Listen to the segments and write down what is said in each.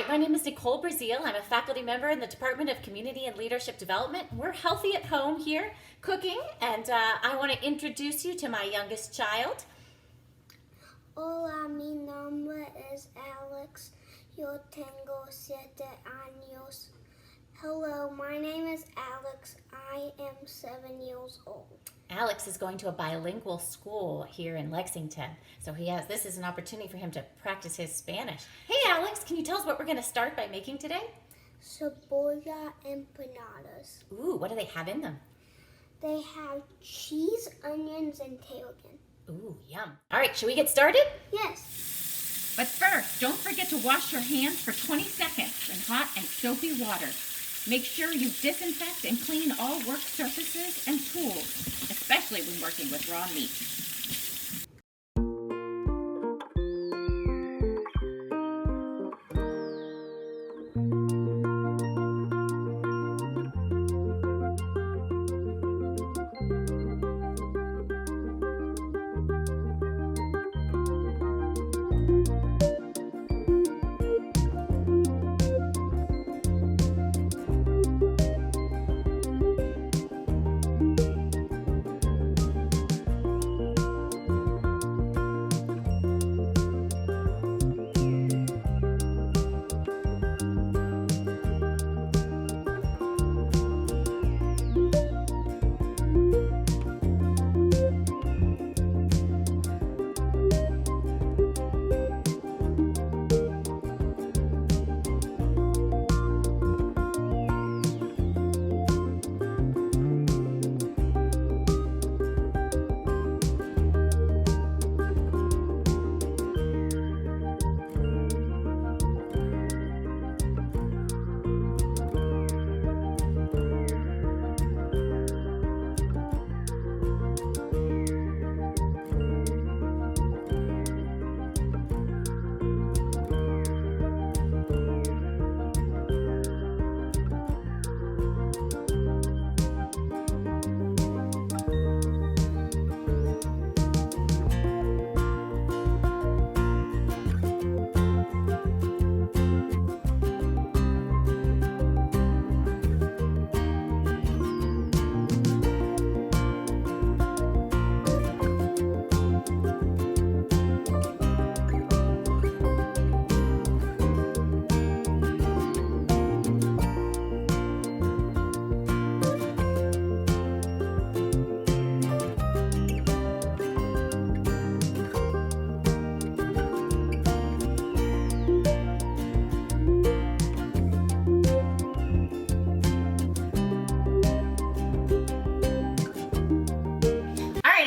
Hi, my name is Nicole Breazeale. I'm a faculty member in the Department of Community and Leadership Development. We're healthy at home here, cooking, and I want to introduce you to my youngest child. Hola, mi nombre es Alex. Yo tengo 7 años. Hello, my name is Alex. I am 7 years old. Alex is going to a bilingual school here in Lexington, so this is an opportunity for him to practice his Spanish. Hey Alex, can you tell us what we're going to start by making today? Cebolla empanadas. Ooh, what do they have in them? They have cheese, onions, and tarragon. Ooh, yum. All right, should we get started? Yes. But first, don't forget to wash your hands for 20 seconds in hot and soapy water. Make sure you disinfect and clean all work surfaces and tools, especially when working with raw meat.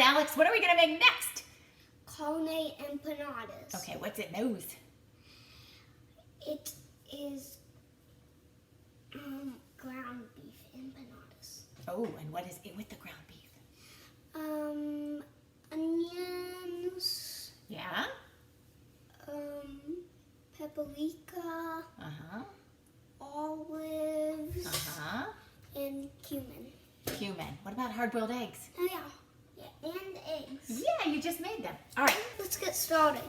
Alex, what are we going to make next? Carne empanadas. Okay, what's in those? It is ground beef empanadas. Oh, and what is it with the ground beef? Onions. Yeah? Paprika. Uh-huh. Olives. Uh-huh. And cumin. Cumin. What about hard-boiled eggs? Oh, yeah. Yeah, and eggs. Yeah, you just made them. All right. Let's get started.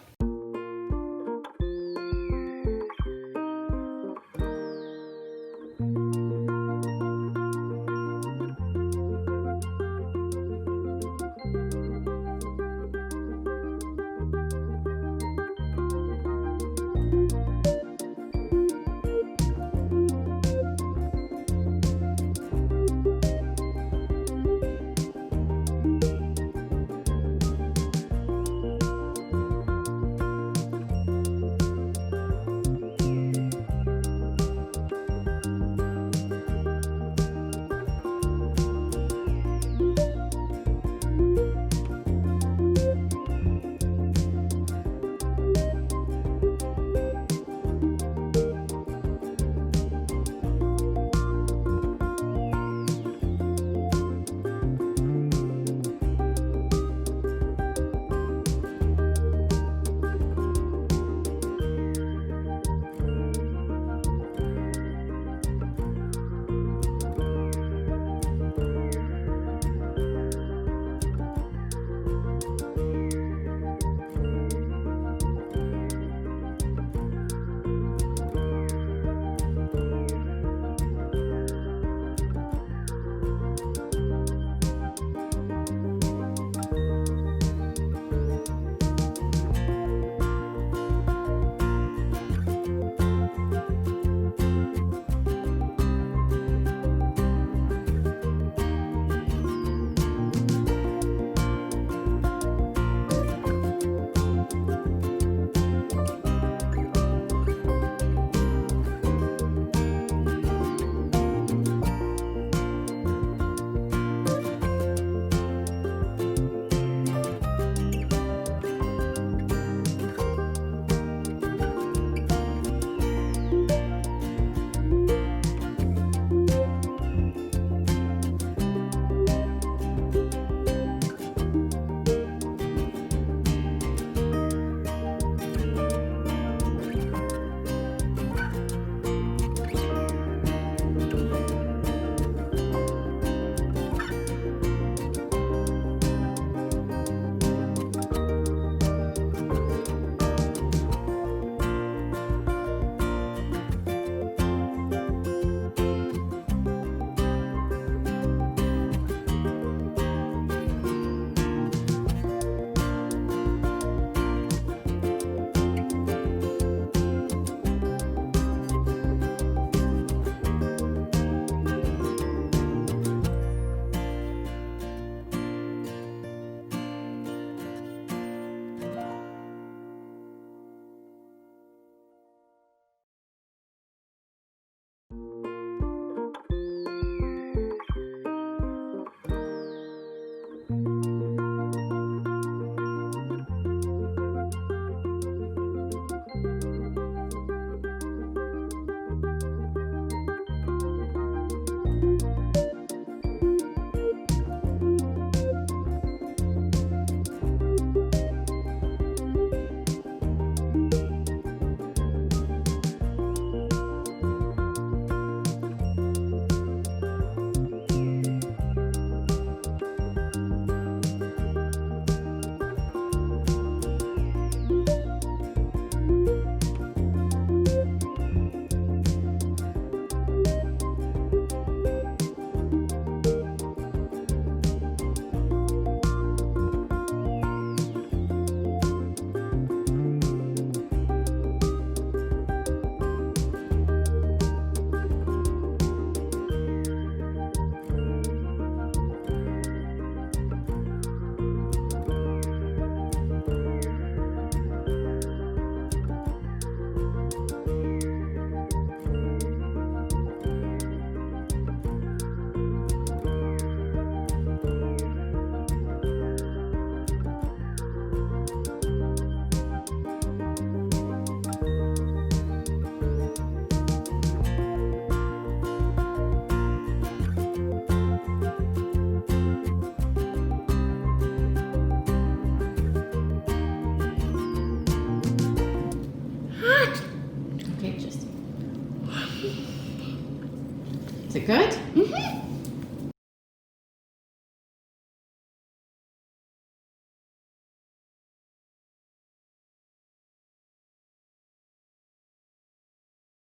Is it good? Mm-hmm.